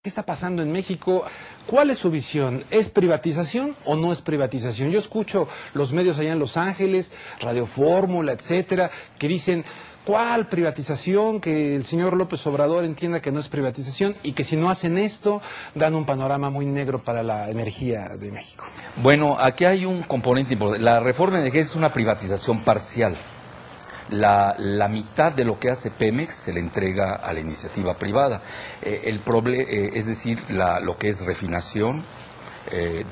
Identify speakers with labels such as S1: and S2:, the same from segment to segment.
S1: ¿Qué está pasando en México? ¿Cuál es su visión? ¿Es privatización o no es privatización? Yo escucho los medios allá en Los Ángeles, Radio Fórmula, etcétera, que dicen, ¿cuál privatización? Que el señor López Obrador entienda que no es privatización y que si no hacen esto, dan un panorama muy negro para la energía de México.
S2: Bueno, aquí hay un componente importante. La reforma energética es una privatización parcial. La mitad de lo que hace Pemex se le entrega a la iniciativa privada. Es decir, lo que es refinación,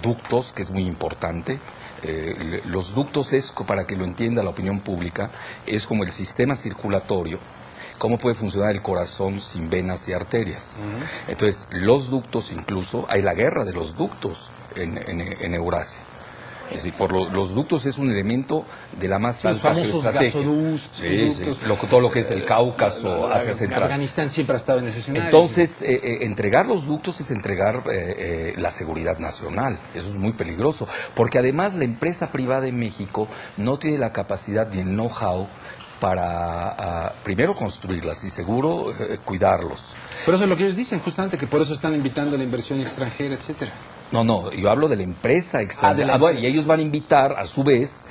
S2: ductos, que es muy importante. Los ductos es, para que lo entienda la opinión pública, es como el sistema circulatorio. ¿Cómo puede funcionar el corazón sin venas y arterias? Entonces, los ductos incluso, hay la guerra de los ductos en Eurasia. Es decir, los ductos es un elemento de la más alta geoestrategia. Todo lo que es el Cáucaso, Asia Central.
S1: Afganistán siempre ha estado en ese escenario.
S2: Entonces, entregar los ductos es entregar la seguridad nacional. Eso es muy peligroso, porque además la empresa privada en México no tiene la capacidad ni el know-how para, primero, construirlas y, seguro, cuidarlos.
S1: Pero eso es lo que ellos dicen, justamente, que por eso están invitando a la inversión extranjera, etcétera.
S2: No, yo hablo de la empresa extranjera. Y ellos van a invitar, a su vez,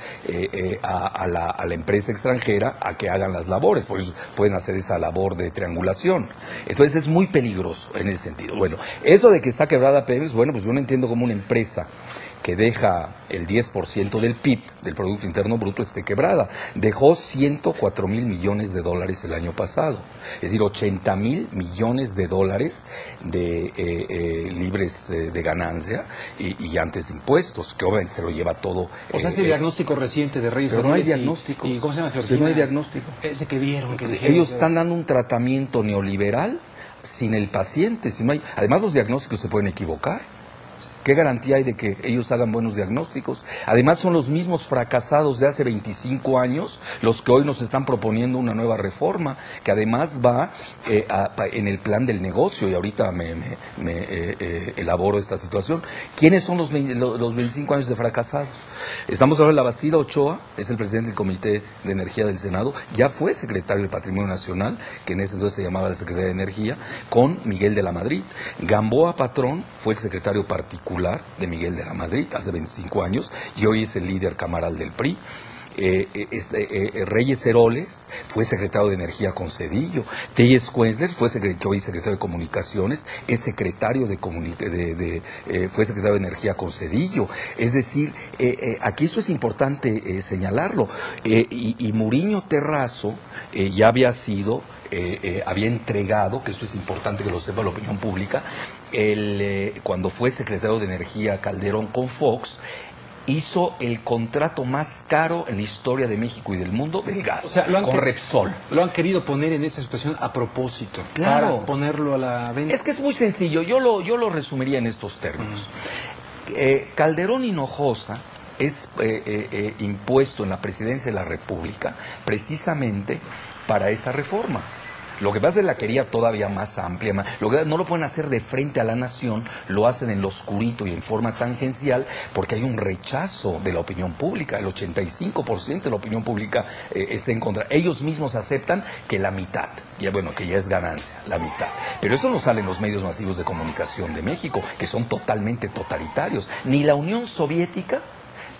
S2: a la empresa extranjera a que hagan las labores, por eso pueden hacer esa labor de triangulación. Entonces es muy peligroso en ese sentido. Bueno, eso de que está quebrada Pemex, bueno, pues yo no entiendo cómo una empresa que deja el 10% del PIB, del Producto Interno Bruto, esté quebrada. Dejó 104,000 millones de dólares el año pasado. Es decir, 80,000 millones de dólares libres de ganancia y antes de impuestos, que obviamente se lo lleva todo.
S1: O sea, este diagnóstico reciente de Reyes.
S2: Pero no hay diagnóstico.
S1: ¿Y cómo se llama, Georgina?
S2: No hay diagnóstico.
S1: Ese que vieron, que dijeron.
S2: Ellos están dando un tratamiento neoliberal sin el paciente. Si no hay, además, los diagnósticos se pueden equivocar. ¿Qué garantía hay de que ellos hagan buenos diagnósticos? Además, son los mismos fracasados de hace 25 años los que hoy nos están proponiendo una nueva reforma, que además va en el plan del negocio, y ahorita elaboro esta situación. ¿Quiénes son los 25 años de fracasados? Estamos hablando de La Bastida Ochoa, es el presidente del Comité de Energía del Senado, ya fue secretario del Patrimonio Nacional, que en ese entonces se llamaba la Secretaría de Energía, con Miguel de la Madrid. Gamboa Patrón fue el secretario particular de Miguel de la Madrid hace 25 años y hoy es el líder camaral del PRI. Reyes Heroles fue secretario de Energía con Zedillo. Telles Quenzler fue hoy secretario de Comunicaciones, es secretario fue secretario de Energía con Zedillo. Es decir, aquí eso es importante señalarlo. Y Muriño Terrazo ya había sido... había entregado, que esto es importante que lo sepa la opinión pública, cuando fue secretario de Energía Calderón con Fox, hizo el contrato más caro en la historia de México y del mundo del gas, o sea, con Repsol.
S1: Lo han querido poner en esa situación a propósito,
S2: claro,
S1: para ponerlo a la venta.
S2: Es que es muy sencillo, yo lo resumiría en estos términos. Calderón Hinojosa es impuesto en la presidencia de la República precisamente para esta reforma. Lo que pasa es que la quería todavía más amplia, no lo pueden hacer de frente a la nación, lo hacen en lo oscurito y en forma tangencial, porque hay un rechazo de la opinión pública, el 85% de la opinión pública está en contra. Ellos mismos aceptan que la mitad, que ya es ganancia, la mitad. Pero esto no sale en los medios masivos de comunicación de México, que son totalmente totalitarios. Ni la Unión Soviética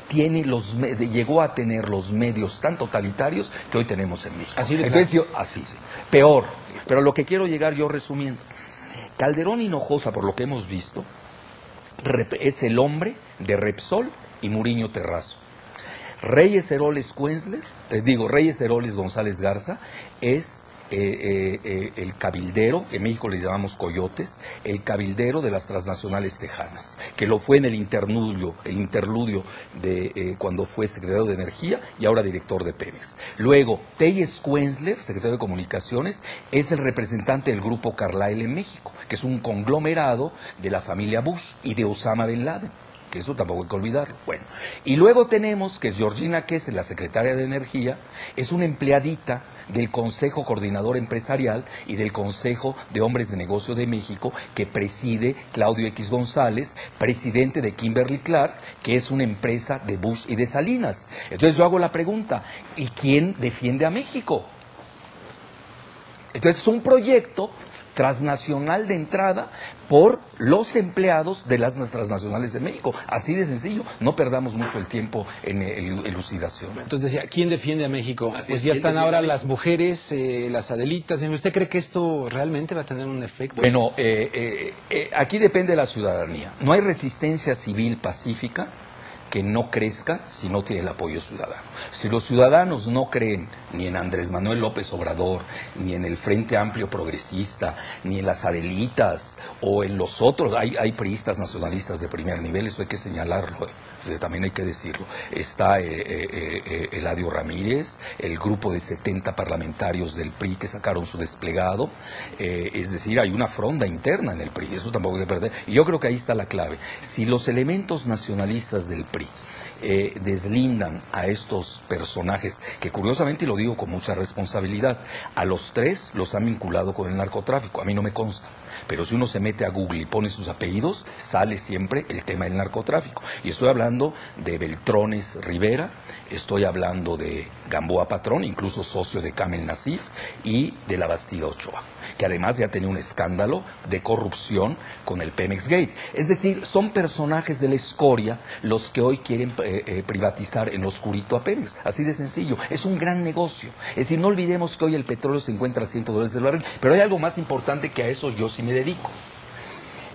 S2: llegó a tener los medios tan totalitarios que hoy tenemos en México. Sí. Peor. Pero lo que quiero llegar yo resumiendo, Calderón Hinojosa, por lo que hemos visto, es el hombre de Repsol y Muriño Terrazo. Reyes Heroles González Garza es el cabildero, en México le llamamos coyotes, el cabildero de las transnacionales tejanas, que lo fue en el interludio de cuando fue secretario de Energía y ahora director de Pemex. Luego, Telles Quenzler, secretario de Comunicaciones, es el representante del grupo Carlyle en México, que es un conglomerado de la familia Bush y de Osama Bin Laden, que eso tampoco hay que olvidarlo. Bueno, y luego tenemos que Georgina Kessler, la secretaria de Energía, es una empleadita del Consejo Coordinador Empresarial y del Consejo de Hombres de Negocio de México, que preside Claudio X González, presidente de Kimberly Clark, que es una empresa de Bush y de Salinas. Entonces yo hago la pregunta, ¿y quién defiende a México? Entonces es un proyecto transnacional de entrada por los empleados de las transnacionales de México. Así de sencillo, no perdamos mucho el tiempo en elucidación.
S1: Entonces decía, ¿quién defiende a México? Pues ya están ahora las mujeres, las Adelitas. ¿Usted cree que esto realmente va a tener un efecto?
S2: Bueno, aquí depende de la ciudadanía. No hay resistencia civil pacífica que no crezca si no tiene el apoyo ciudadano. Si los ciudadanos no creen ni en Andrés Manuel López Obrador, ni en el Frente Amplio Progresista, ni en las Adelitas o en los otros, hay priistas nacionalistas de primer nivel, eso hay que señalarlo, también hay que decirlo. Está Eladio Ramírez, el grupo de 70 parlamentarios del PRI que sacaron su desplegado, es decir, hay una fronda interna en el PRI, eso tampoco hay que perder. Y yo creo que ahí está la clave. Si los elementos nacionalistas del PRI deslindan a estos personajes, que curiosamente, y lo digo con mucha responsabilidad, a los tres los han vinculado con el narcotráfico, a mí no me consta. Pero si uno se mete a Google y pone sus apellidos, sale siempre el tema del narcotráfico. Y estoy hablando de Beltrones Rivera, estoy hablando de Gamboa Patrón, incluso socio de Kamel Nasif, y de la Bastida Ochoa, que además ya tenía un escándalo de corrupción con el Pemex Gate. Es decir, son personajes de la escoria los que hoy quieren privatizar en lo oscurito a Pemex. Así de sencillo. Es un gran negocio. Es decir, no olvidemos que hoy el petróleo se encuentra a $100 el barril, pero hay algo más importante que a eso yo sí me dedico.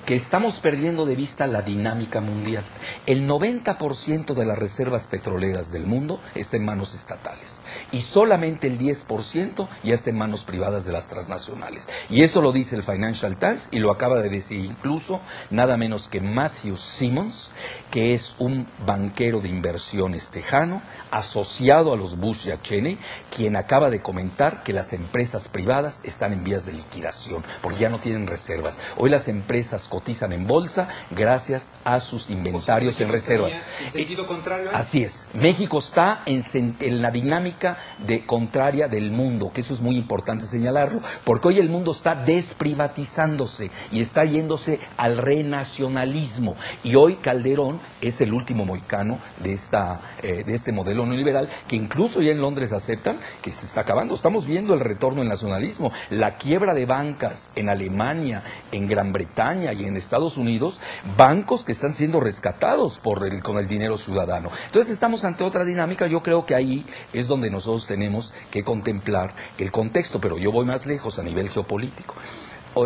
S2: Que estamos perdiendo de vista la dinámica mundial. El 90% de las reservas petroleras del mundo está en manos estatales y solamente el 10% ya está en manos privadas de las transnacionales. Y eso lo dice el Financial Times y lo acaba de decir incluso nada menos que Matthew Simmons, que es un banquero de inversiones tejano asociado a los Bush y a Cheney, quien acaba de comentar que las empresas privadas están en vías de liquidación porque ya no tienen reservas. Hoy las empresas cotizan en bolsa gracias a sus inventarios en reservas.
S1: ¿En sentido contrario?
S2: Así es. México está en la dinámica contraria del mundo, que eso es muy importante señalarlo, porque hoy el mundo está desprivatizándose y está yéndose al renacionalismo. Y hoy Calderón es el último mohicano de este modelo neoliberal, que incluso ya en Londres aceptan que se está acabando. Estamos viendo el retorno del nacionalismo, la quiebra de bancas en Alemania, en Gran Bretaña y en Estados Unidos, bancos que están siendo rescatados con el dinero ciudadano. Entonces estamos ante otra dinámica. Yo creo que ahí es donde nosotros tenemos que contemplar el contexto, pero yo voy más lejos a nivel geopolítico.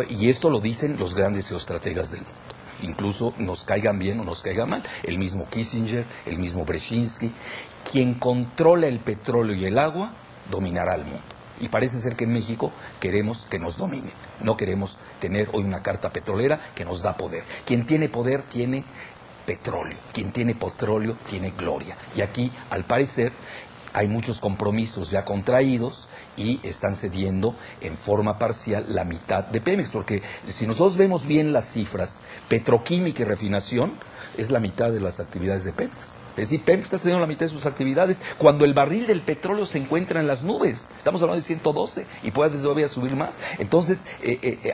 S2: Y esto lo dicen los grandes geoestrategas del mundo. Incluso nos caigan bien o nos caigan mal. El mismo Kissinger, el mismo Brzezinski. Quien controla el petróleo y el agua dominará al mundo. Y parece ser que en México queremos que nos dominen. No queremos tener hoy una carta petrolera que nos da poder. Quien tiene poder tiene petróleo. Quien tiene petróleo tiene gloria. Y aquí, al parecer, hay muchos compromisos ya contraídos y están cediendo en forma parcial la mitad de Pemex. Porque si nosotros vemos bien las cifras, petroquímica y refinación es la mitad de las actividades de Pemex. Es decir, Pemex está cediendo la mitad de sus actividades cuando el barril del petróleo se encuentra en las nubes. Estamos hablando de 112 y puede todavía subir más. Entonces,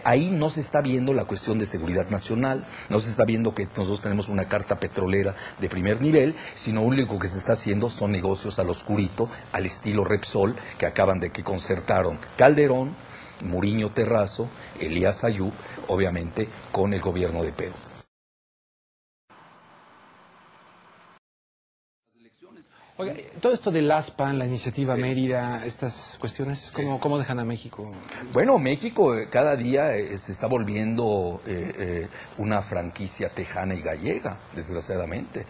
S2: ahí no se está viendo la cuestión de seguridad nacional, no se está viendo que nosotros tenemos una carta petrolera de primer nivel, sino lo único que se está haciendo son negocios al oscurito, al estilo Repsol, que concertaron Calderón, Muriño Terrazo, Elías Ayub, obviamente con el gobierno de Pedro.
S1: Oiga, todo esto del ASPAN, la iniciativa Mérida, estas cuestiones, ¿cómo dejan a México?
S2: Bueno, México cada día se está volviendo una franquicia tejana y gallega, desgraciadamente.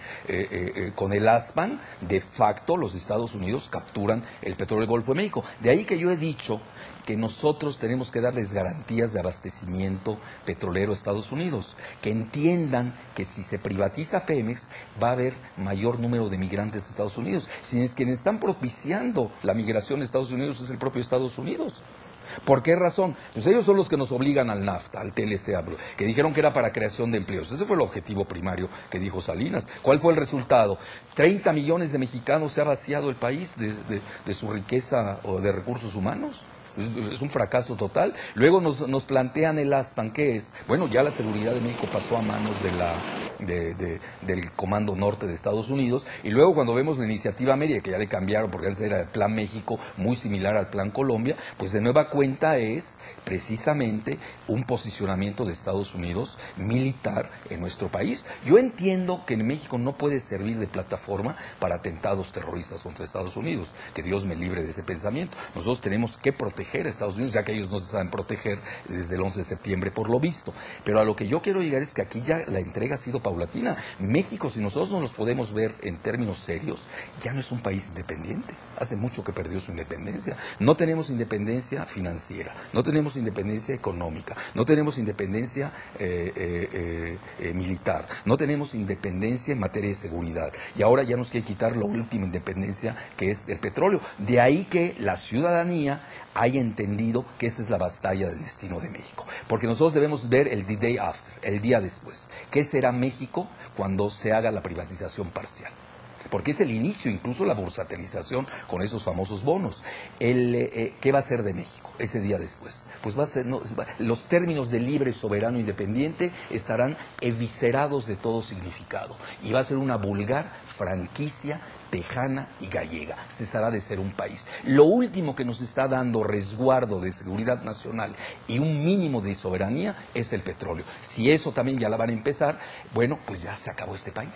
S2: Con el ASPAN, de facto, los Estados Unidos capturan el petróleo del Golfo de México. De ahí que yo he dicho que nosotros tenemos que darles garantías de abastecimiento petrolero a Estados Unidos, que entiendan que si se privatiza Pemex va a haber mayor número de migrantes de Estados Unidos. Si es quienes están propiciando la migración de Estados Unidos es el propio Estados Unidos. ¿Por qué razón? Pues ellos son los que nos obligan al NAFTA, al TLC, que dijeron que era para creación de empleos. Ese fue el objetivo primario que dijo Salinas. ¿Cuál fue el resultado? 30 millones de mexicanos se ha vaciado el país de su riqueza o de recursos humanos. es un fracaso total. Luego nos plantean el ASPAN, que es, bueno, ya la seguridad de México pasó a manos del Comando Norte de Estados Unidos, y luego cuando vemos la iniciativa Mérida, que ya le cambiaron porque antes era el Plan México, muy similar al Plan Colombia, pues de nueva cuenta es precisamente un posicionamiento de Estados Unidos militar en nuestro país. Yo entiendo que en México no puede servir de plataforma para atentados terroristas contra Estados Unidos, que Dios me libre de ese pensamiento. Nosotros tenemos que proteger a Estados Unidos, ya que ellos no se saben proteger desde el 11 de septiembre por lo visto. Pero a lo que yo quiero llegar es que aquí ya la entrega ha sido paulatina. México, si nosotros no los podemos ver en términos serios, ya no es un país independiente. Hace mucho que perdió su independencia. No tenemos independencia financiera, no tenemos independencia económica, no tenemos independencia militar, no tenemos independencia en materia de seguridad. Y ahora ya nos quiere quitar la última independencia, que es el petróleo. De ahí que la ciudadanía haya entendido que esta es la batalla del destino de México. Porque nosotros debemos ver el the day after, el día después. ¿Qué será México cuando se haga la privatización parcial? Porque es el inicio, incluso la bursatilización con esos famosos bonos. ¿Qué va a ser de México ese día después? Pues va a ser, los términos de libre, soberano, independiente estarán eviscerados de todo significado. Y va a ser una vulgar franquicia tejana y gallega. Cesará de ser un país. Lo último que nos está dando resguardo de seguridad nacional y un mínimo de soberanía es el petróleo. Si eso también ya la van a empezar, bueno, pues ya se acabó este país.